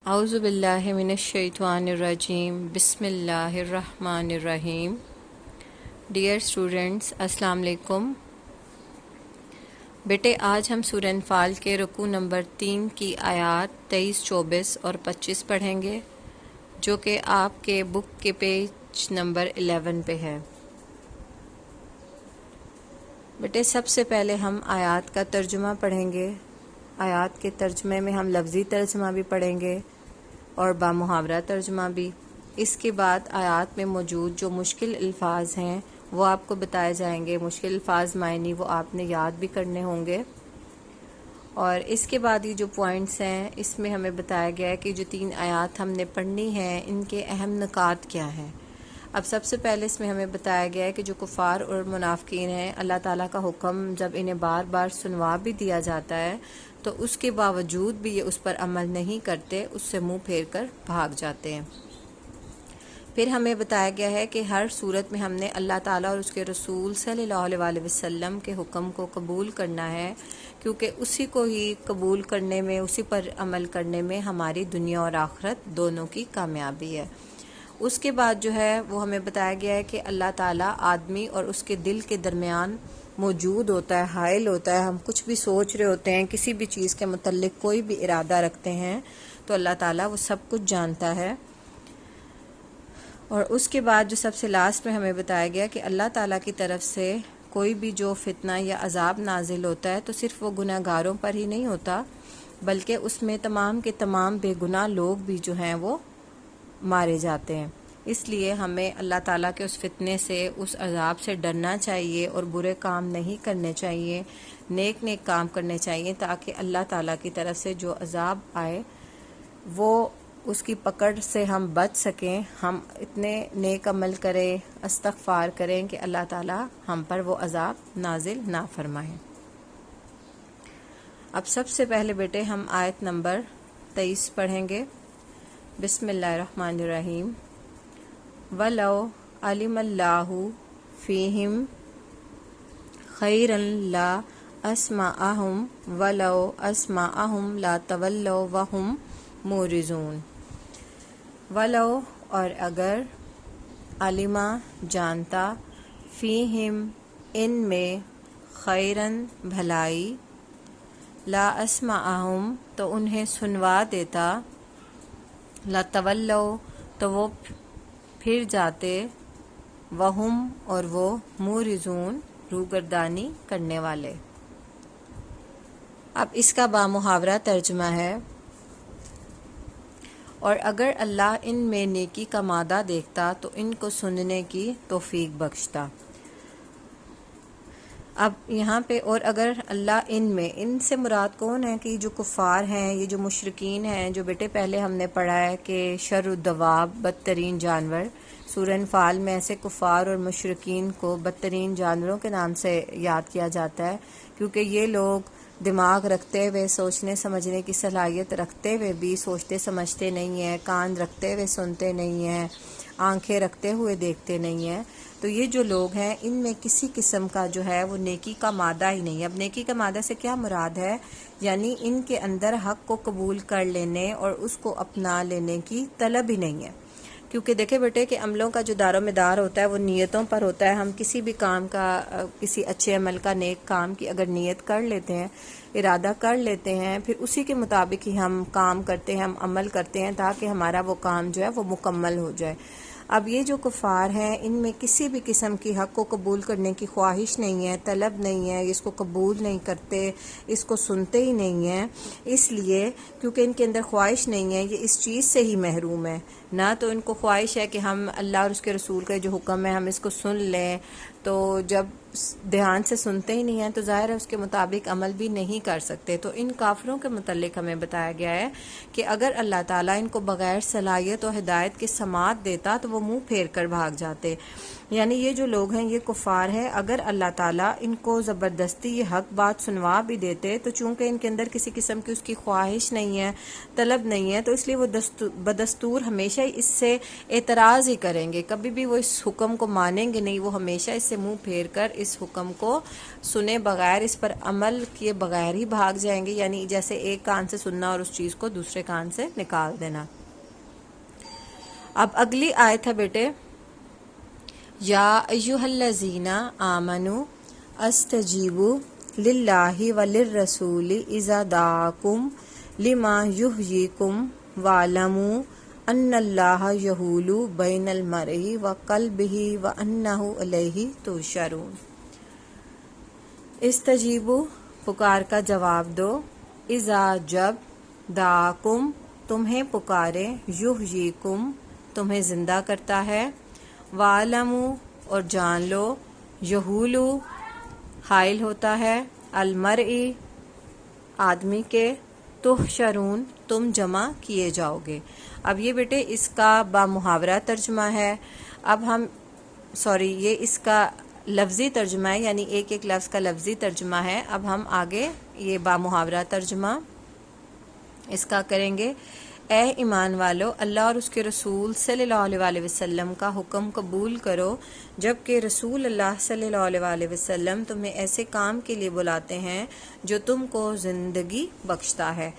اعوذ باللہ من الشیطان الرجیم بسم اللہ الرحمن الرحیم. ڈیئر اسٹوڈنٹس، السلام علیکم. بیٹے آج ہم سورہ انفال کے رکوع نمبر 3 کی آیات 23، 24 اور 25 پڑھیں گے، جو کہ آپ کے بک کے پیج نمبر 11 پہ ہے. بیٹے سب سے پہلے ہم آیات کا ترجمہ پڑھیں گے. آیات کے ترجمے میں ہم لفظی ترجمہ بھی پڑھیں گے اور بامحاورہ ترجمہ بھی. اس کے بعد آیات میں موجود جو مشکل الفاظ ہیں وہ آپ کو بتائے جائیں گے. مشکل الفاظ معنی وہ آپ نے یاد بھی کرنے ہوں گے. اور اس کے بعد یہ جو پوائنٹس ہیں اس میں ہمیں بتایا گیا ہے کہ جو 3 آیات ہم نے پڑھنی ہیں ان کے اہم نکات کیا ہیں. اب سب سے پہلے اس میں ہمیں بتایا گیا ہے کہ جو کفار اور منافقین ہیں، اللہ تعالیٰ کا حکم جب انہیں بار بار سنوا بھی دیا جاتا ہے تو اس کے باوجود بھی یہ اس پر عمل نہیں کرتے، اس سے منہ پھیر کر بھاگ جاتے ہیں. پھر ہمیں بتایا گیا ہے کہ ہر صورت میں ہم نے اللہ تعالیٰ اور اس کے رسول صلی اللہ علیہ وسلم کے حکم کو قبول کرنا ہے، کیونکہ اسی کو ہی قبول کرنے میں، اسی پر عمل کرنے میں ہماری دنیا اور آخرت دونوں کی کامیابی ہے. اس کے بعد جو ہے وہ ہمیں بتایا گیا ہے کہ اللہ تعالیٰ آدمی اور اس کے دل کے درمیان موجود ہوتا ہے، حائل ہوتا ہے. ہم کچھ بھی سوچ رہے ہوتے ہیں، کسی بھی چیز کے متعلق کوئی بھی ارادہ رکھتے ہیں تو اللہ تعالیٰ وہ سب کچھ جانتا ہے. اور اس کے بعد جو سب سے لاسٹ میں ہمیں بتایا گیا کہ اللہ تعالیٰ کی طرف سے کوئی بھی جو فتنہ یا عذاب نازل ہوتا ہے تو صرف وہ گناہ گاروں پر ہی نہیں ہوتا، بلکہ اس میں تمام کے تمام بے گناہ لوگ بھی جو ہیں وہ مارے جاتے ہیں. اس لیے ہمیں اللہ تعالیٰ کے اس فتنے سے، اس عذاب سے ڈرنا چاہیے اور برے کام نہیں کرنے چاہیے، نیک کام کرنے چاہیے، تاکہ اللہ تعالیٰ کی طرف سے جو عذاب آئے وہ اس کی پکڑ سے ہم بچ سکیں. ہم اتنے نیک عمل کریں، استغفار کریں کہ اللہ تعالیٰ ہم پر وہ عذاب نازل نہ فرمائیں. اب سب سے پہلے بیٹے ہم آیت نمبر 23 پڑھیں گے. بسم اللہ الرحمن الرحیم. وَلَوْ عَلِمَ اللَّهُ فِيهِمْ خَيْرًا لَأَسْمَعَهُمْ وَلَوْ أَسْمَعَهُمْ لَتَوَلَّوْا وَهُمْ مُعْرِضُونَ. وَلَوْ اور اگر، علمہ جانتا، فیہم ان میں، خیرن بھلائی، لا اسمعہم تو انہیں سنوا دیتا، لتولوا تو وہ پھر جاتے، وہم اور وہ، معرضون روگردانی کرنے والے. اب اس کا بامحاورہ ترجمہ ہے، اور اگر اللہ ان میں نیکی کا مادہ دیکھتا تو ان کو سننے کی توفیق بخشتا. اب یہاں پہ اور اگر اللہ ان میں، ان سے مراد کون ہے کہ جو کفار ہیں، یہ جو مشرکین ہیں، جو بیٹے پہلے ہم نے پڑھا ہے کہ شر الدواب، بدترین جانور. سورہ انفال میں ایسے کفار اور مشرکین کو بدترین جانوروں کے نام سے یاد کیا جاتا ہے، کیونکہ یہ لوگ دماغ رکھتے ہوئے، سوچنے سمجھنے کی صلاحیت رکھتے ہوئے بھی سوچتے سمجھتے نہیں ہیں، کان رکھتے ہوئے سنتے نہیں ہیں، آنکھیں رکھتے ہوئے دیکھتے نہیں ہیں. تو یہ جو لوگ ہیں ان میں کسی قسم کا جو ہے وہ نیکی کا مادہ ہی نہیں ہے. اب نیکی کا مادہ سے کیا مراد ہے؟ یعنی ان کے اندر حق کو قبول کر لینے اور اس کو اپنا لینے کی طلب ہی نہیں ہے. کیونکہ دیکھیں بیٹے کہ عملوں کا جو دار و مدار ہوتا ہے وہ نیتوں پر ہوتا ہے. ہم کسی بھی کام کا، کسی اچھے عمل کا، نیک کام کی اگر نیت کر لیتے ہیں، ارادہ کر لیتے ہیں، پھر اسی کے مطابق ہی ہم کام کرتے ہیں، ہم عمل کرتے ہیں تاکہ ہمارا وہ کام جو ہے وہ مکمل ہو جائے. اب یہ جو کفار ہیں ان میں کسی بھی قسم کی حق کو قبول کرنے کی خواہش نہیں ہے، طلب نہیں ہے، اس کو قبول نہیں کرتے، اس کو سنتے ہی نہیں ہیں. اس لیے کیونکہ ان کے اندر خواہش نہیں ہے، یہ اس چیز سے ہی محروم ہے. نہ تو ان کو خواہش ہے کہ ہم اللہ اور اس کے رسول کا جو حکم ہے ہم اس کو سن لیں، تو جب دھیان سے سنتے ہی نہیں ہیں تو ظاہر ہے اس کے مطابق عمل بھی نہیں کر سکتے. تو ان کافروں کے متعلق ہمیں بتایا گیا ہے کہ اگر اللہ تعالیٰ ان کو بغیر صلاحیت و ہدایت کے سماعت دیتا تو وہ منہ پھیر کر بھاگ جاتے. یعنی یہ جو لوگ ہیں یہ کفار ہیں، اگر اللہ تعالیٰ ان کو زبردستی یہ حق بات سنوا بھی دیتے تو چونکہ ان کے اندر کسی قسم کی اس کی خواہش نہیں ہے، طلب نہیں ہے، تو اس لیے وہ بدستور ہمیشہ اس سے اعتراض ہی کریں گے، کبھی بھی وہ اس حکم کو مانیں گے نہیں، وہ ہمیشہ اس سے منہ پھیر کر اس حکم کو سنے بغیر، اس پر عمل کیے بغیر ہی بھاگ جائیں گے، یعنی جیسے ایک کان سے سننا اور اس چیز کو دوسرے کان سے نکال دینا۔ اب اگلی آیت ہے بیٹے، یا ایھا الذین آمنوا استجیبوا للہ وللرسول اذا دعاکم لما یحییکم واعلموا ان اللہ یحول بین المرء وقلبہ وانہ الیہ تحشرون۔ استجیبوا پکار کا جواب دو، اذا جب، دعاکم تمہیں پکارے، یحییکم تمہیں زندہ کرتا ہے، وَعَلَمُوا اور جان لو، یحول حائل ہوتا ہے، المرء آدمی کے، تحشرون تم جمع کیے جاؤ گے۔ اب یہ بیٹے اس کا بامحاورہ ترجمہ ہے، یہ اس کا لفظی ترجمہ ہے، یعنی ایک ایک لفظ کا لفظی ترجمہ ہے۔ اب ہم آگے یہ بامحاورہ ترجمہ اس کا کریں گے۔ اے ایمان والو، اللہ اور اس کے رسول صلی اللہ علیہ وسلم کا حکم قبول کرو، جبکہ رسول اللہ صلی اللہ علیہ وسلم تمہیں ایسے کام کے لیے بلاتے ہیں جو تم کو زندگی بخشتا ہے۔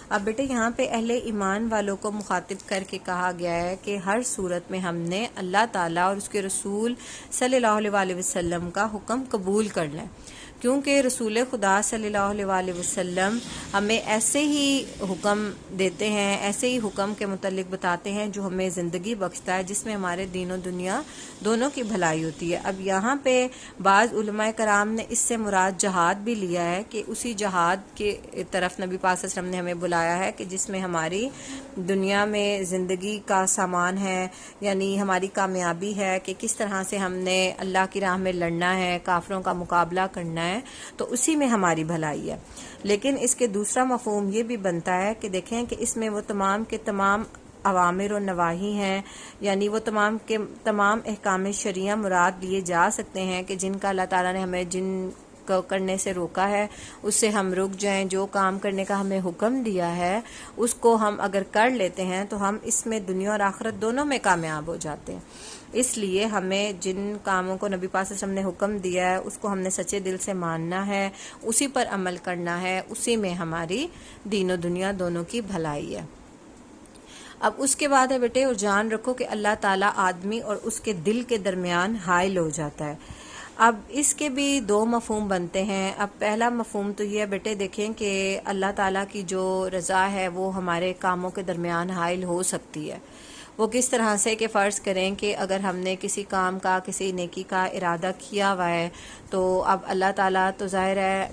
اب بیٹے یہاں پہ اہل ایمان والوں کو مخاطب کر کے کہا گیا ہے کہ ہر صورت میں ہم نے اللہ تعالیٰ اور اس کے رسول صلی اللہ علیہ وسلم کا حکم قبول کرنا ہے، کیونکہ رسول خدا صلی اللہ علیہ وسلم ہمیں ایسے ہی حکم دیتے ہیں، ایسے ہی حکم کے متعلق بتاتے ہیں جو ہمیں زندگی بخشتا ہے، جس میں ہمارے دین و دنیا دونوں کی بھلائی ہوتی ہے۔ اب یہاں پہ بعض علماء کرام نے اس سے مراد جہاد بھی لیا ہے کہ اسی جہاد کے طرف نبی پاک صلی اللہ علیہ وسلم نے ہمیں بلایا ہے کہ جس میں ہماری دنیا میں زندگی کا سامان ہے، یعنی ہماری کامیابی ہے کہ کس طرح سے ہم نے اللہ کی راہ میں لڑنا ہے، کافروں کا مقابلہ کرنا ہے، تو اسی میں ہماری بھلائی ہے۔ لیکن اس کے دوسرا مفہوم یہ بھی بنتا ہے کہ دیکھیں کہ اس میں وہ تمام کے تمام اوامر و نواہی ہیں، یعنی وہ تمام کے تمام احکام شرعیہ مراد لیے جا سکتے ہیں کہ جن کا اللہ تعالیٰ نے ہمیں جن کو کرنے سے روکا ہے اس سے ہم رک جائیں، جو کام کرنے کا ہمیں حکم دیا ہے اس کو ہم اگر کر لیتے ہیں تو ہم اس میں دنیا اور آخرت دونوں میں کامیاب ہو جاتے ہیں۔ اس لیے ہمیں جن کاموں کو نبی پاک صلی اللہ علیہ وسلم نے حکم دیا ہے اس کو ہم نے سچے دل سے ماننا ہے، اسی پر عمل کرنا ہے، اسی میں ہماری دین و دنیا دونوں کی بھلائی ہے۔ اب اس کے بعد ہے بیٹے، اور جان رکھو کہ اللہ تعالیٰ آدمی اور اس کے دل کے درمیان حائل ہو جاتا ہے۔ اب اس کے بھی دو مفہوم بنتے ہیں۔ اب پہلا مفہوم تو یہ ہے بیٹے، دیکھیں کہ اللہ تعالیٰ کی جو رضا ہے وہ ہمارے کاموں کے درمیان حائل ہو سکتی ہے۔ وہ کس طرح سے کہ فرض کریں کہ اگر ہم نے کسی کام کا، کسی نیکی کا ارادہ کیا ہوا ہے تو اب اللہ تعالیٰ تو ظاہر ہے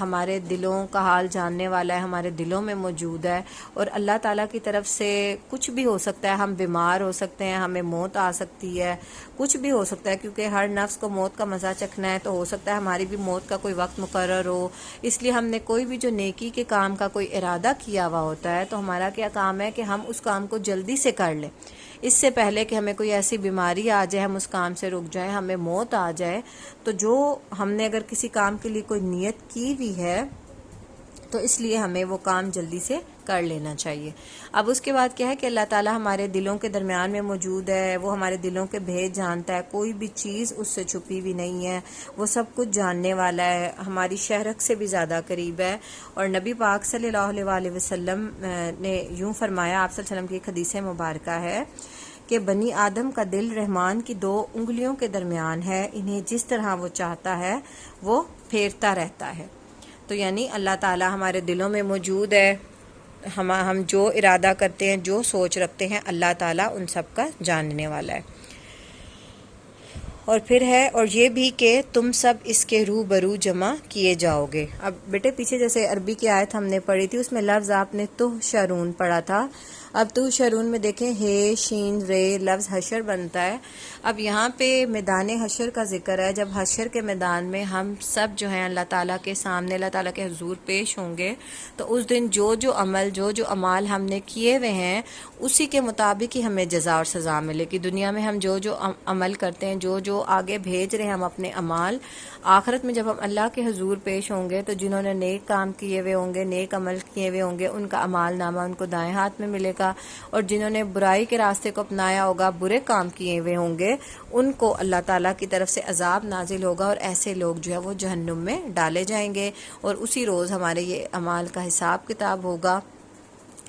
ہمارے دلوں کا حال جاننے والا ہے، ہمارے دلوں میں موجود ہے، اور اللہ تعالیٰ کی طرف سے کچھ بھی ہو سکتا ہے، ہم بیمار ہو سکتے ہیں، ہمیں موت آ سکتی ہے، کچھ بھی ہو سکتا ہے، کیونکہ ہر نفس کو موت کا مزہ چکھنا ہے، تو ہو سکتا ہے ہماری بھی موت کا کوئی وقت مقرر ہو۔ اس لیے ہم نے کوئی بھی جو نیکی کے کام کا کوئی ارادہ کیا ہوا ہوتا ہے تو ہمارا کیا کام ہے کہ ہم اس کام کو جلدی سے کر لیں، اس سے پہلے کہ ہمیں کوئی ایسی بیماری آ جائے، ہم اس کام سے رک جائیں، ہمیں موت آ جائے۔ تو جو ہم نے اگر کسی کام کے لیے کوئی نیت کی ہوئی ہے تو اس لیے ہمیں وہ کام جلدی سے کر لینا چاہیے۔ اب اس کے بعد کیا ہے کہ اللہ تعالیٰ ہمارے دلوں کے درمیان میں موجود ہے، وہ ہمارے دلوں کے بھید جانتا ہے، کوئی بھی چیز اس سے چھپی ہوئی نہیں ہے، وہ سب کچھ جاننے والا ہے، ہماری شہرک سے بھی زیادہ قریب ہے۔ اور نبی پاک صلی اللہ علیہ وسلم نے یوں فرمایا، آپ صلی اللہ علیہ وسلم کی ایک حدیث مبارکہ ہے کہ بنی آدم کا دل رحمان کی 2 انگلیوں کے درمیان ہے، انہیں جس طرح وہ چاہتا ہے وہ پھیرتا رہتا ہے۔ تو یعنی اللہ تعالیٰ ہمارے دلوں میں موجود ہے، ہم جو ارادہ کرتے ہیں، جو سوچ رکھتے ہیں، اللہ تعالیٰ ان سب کا جاننے والا ہے۔ اور پھر ہے، اور یہ بھی کہ تم سب اس کے روبرو جمع کیے جاؤ گے۔ اب بیٹے پیچھے جیسے عربی کی آیت ہم نے پڑھی تھی، اس میں لفظ آپ نے تحشرون پڑھا تھا، اب تو شرون میں دیکھیں ہے شین رے لفظ حشر بنتا ہے. اب یہاں پہ میدان حشر کا ذکر ہے. جب حشر کے میدان میں ہم سب جو ہیں اللہ تعالیٰ کے سامنے اللہ تعالیٰ کے حضور پیش ہوں گے تو اس دن جو عمل جو اعمال ہم نے کیے ہوئے ہیں اسی کے مطابق ہی ہمیں جزا اور سزا ملے گی. دنیا میں ہم جو عمل کرتے ہیں جو آگے بھیج رہے ہیں ہم اپنے اعمال، آخرت میں جب ہم اللہ کے حضور پیش ہوں گے تو جنہوں نے نیک کام کیے ہوئے ہوں گے، نیک عمل کیے ہوئے ہوں گے، ان کا اعمال نامہ ان کو دائیں ہاتھ میں ملے گا، اور جنہوں نے برائی کے راستے کو اپنایا ہوگا، برے کام کیے ہوئے ہوں گے، ان کو اللہ تعالیٰ کی طرف سے عذاب نازل ہوگا، اور ایسے لوگ جو ہے وہ جہنم میں ڈالے جائیں گے، اور اسی روز ہمارے یہ اعمال کا حساب کتاب ہوگا.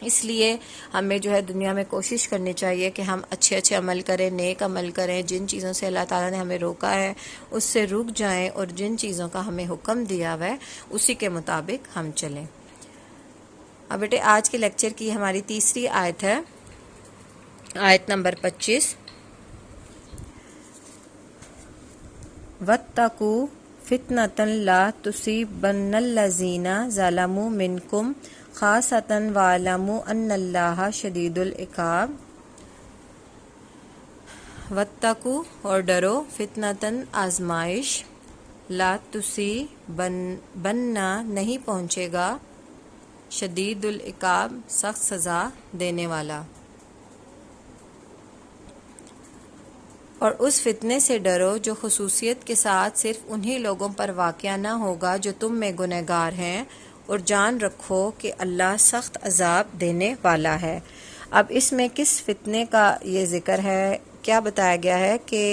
اس لیے ہمیں جو ہے دنیا میں کوشش کرنی چاہیے کہ ہم اچھے عمل کریں، نیک عمل کریں، جن چیزوں سے اللہ تعالیٰ نے ہمیں روکا ہے اس سے رک جائیں، اور جن چیزوں کا ہمیں حکم دیا ہوا ہے اسی کے مطابق ہم چلیں. اب بیٹے آج کے لیکچر کی ہماری تیسری آیت ہے، آیت نمبر 25. وَاتَّقُوا فِتْنَةً لَا تُصِيبَنَّ الَّذِينَ ظَلَمُوا مِنْكُمْ خَاصَّةً وَاعْلَمُوا أَنَّ اللَّهَ شَدِيدُ الْعِقَابِ. وَاتَّقُوا اور ڈرو، فِتْنَةً آزمائش، لا تُصِيبَنَّ نہیں پہنچے گا، شدید العقاب سخت سزا دینے والا. اور اس فتنے سے ڈرو جو خصوصیت کے ساتھ صرف انہی لوگوں پر واقع نہ ہوگا جو تم میں گنہگار ہیں، اور جان رکھو کہ اللہ سخت عذاب دینے والا ہے. اب اس میں کس فتنے کا یہ ذکر ہے؟ کیا بتایا گیا ہے کہ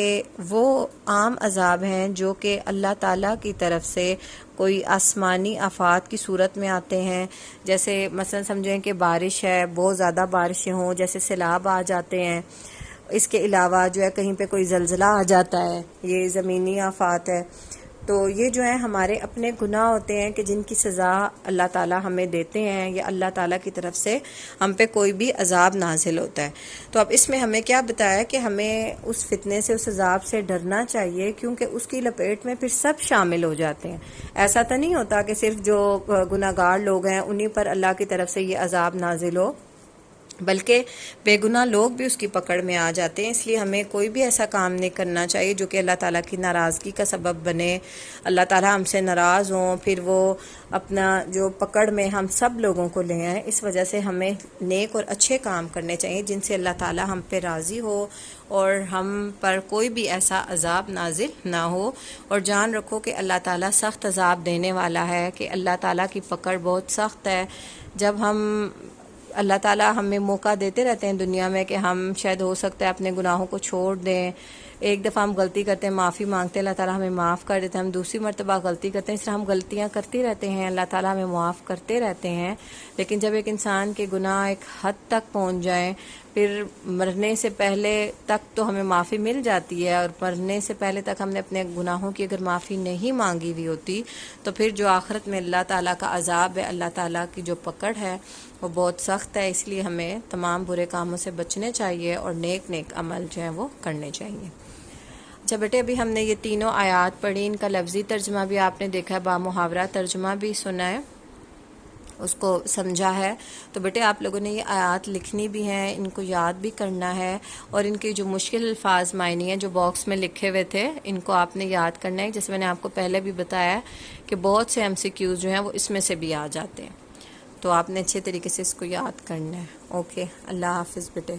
وہ عام عذاب ہیں جو کہ اللہ تعالیٰ کی طرف سے کوئی آسمانی آفات کی صورت میں آتے ہیں. جیسے مثلا سمجھیں کہ بارش ہے، بہت زیادہ بارشیں ہوں، جیسے سیلاب آ جاتے ہیں. اس کے علاوہ جو ہے کہیں پہ کوئی زلزلہ آ جاتا ہے، یہ زمینی آفات ہے. تو یہ جو ہے ہمارے اپنے گناہ ہوتے ہیں کہ جن کی سزا اللہ تعالیٰ ہمیں دیتے ہیں، یا اللہ تعالیٰ کی طرف سے ہم پہ کوئی بھی عذاب نازل ہوتا ہے. تو اب اس میں ہمیں کیا بتایا کہ ہمیں اس فتنے سے، اس عذاب سے ڈرنا چاہیے، کیونکہ اس کی لپیٹ میں پھر سب شامل ہو جاتے ہیں. ایسا تو نہیں ہوتا کہ صرف جو گناہ گار لوگ ہیں انہی پر اللہ کی طرف سے یہ عذاب نازل ہو، بلکہ بے گناہ لوگ بھی اس کی پکڑ میں آ جاتے ہیں. اس لیے ہمیں کوئی بھی ایسا کام نہیں کرنا چاہیے جو کہ اللہ تعالیٰ کی ناراضگی کا سبب بنے، اللہ تعالیٰ ہم سے ناراض ہوں، پھر وہ اپنا جو پکڑ میں ہم سب لوگوں کو لے آئیں. اس وجہ سے ہمیں نیک اور اچھے کام کرنے چاہیے جن سے اللہ تعالیٰ ہم پہ راضی ہو اور ہم پر کوئی بھی ایسا عذاب نازل نہ ہو. اور جان رکھو کہ اللہ تعالیٰ سخت عذاب دینے والا ہے، کہ اللہ تعالیٰ کی پکڑ بہت سخت ہے. جب ہم اللہ تعالیٰ ہمیں موقع دیتے رہتے ہیں دنیا میں کہ ہم شاید ہو سکتا ہے اپنے گناہوں کو چھوڑ دیں. ایک دفعہ ہم غلطی کرتے ہیں، معافی مانگتے ہیں، اللہ تعالیٰ ہمیں معاف کر دیتے ہیں. ہم دوسری مرتبہ غلطی کرتے ہیں، اس طرح ہم غلطیاں کرتے رہتے ہیں، اللہ تعالیٰ ہمیں معاف کرتے رہتے ہیں. لیکن جب ایک انسان کے گناہ ایک حد تک پہنچ جائیں، پھر مرنے سے پہلے تک تو ہمیں معافی مل جاتی ہے، اور مرنے سے پہلے تک ہم نے اپنے گناہوں کی اگر معافی نہیں مانگی ہوئی ہوتی تو پھر جو آخرت میں اللہ تعالیٰ کا عذاب ہے، اللہ تعالیٰ کی جو پکڑ ہے وہ بہت سخت ہے. اس لیے ہمیں تمام برے کاموں سے بچنے چاہیے اور نیک عمل جو ہیں وہ کرنے چاہیے. اچھا بیٹے، ابھی ہم نے یہ تینوں آیات پڑھی، ان کا لفظی ترجمہ بھی آپ نے دیکھا ہے، بامحاورہ ترجمہ بھی سنا ہے، اس کو سمجھا ہے. تو بیٹے آپ لوگوں نے یہ آیات لکھنی بھی ہیں، ان کو یاد بھی کرنا ہے، اور ان کے جو مشکل الفاظ معنی ہیں جو باکس میں لکھے ہوئے تھے ان کو آپ نے یاد کرنا ہے. جیسے میں نے آپ کو پہلے بھی بتایا کہ بہت سے MCQs جو ہیں وہ اس میں سے بھی آ جاتے ہیں، تو آپ نے اچھے طریقے سے اس کو یاد کرنا ہے. اوکے، اللہ حافظ بیٹے.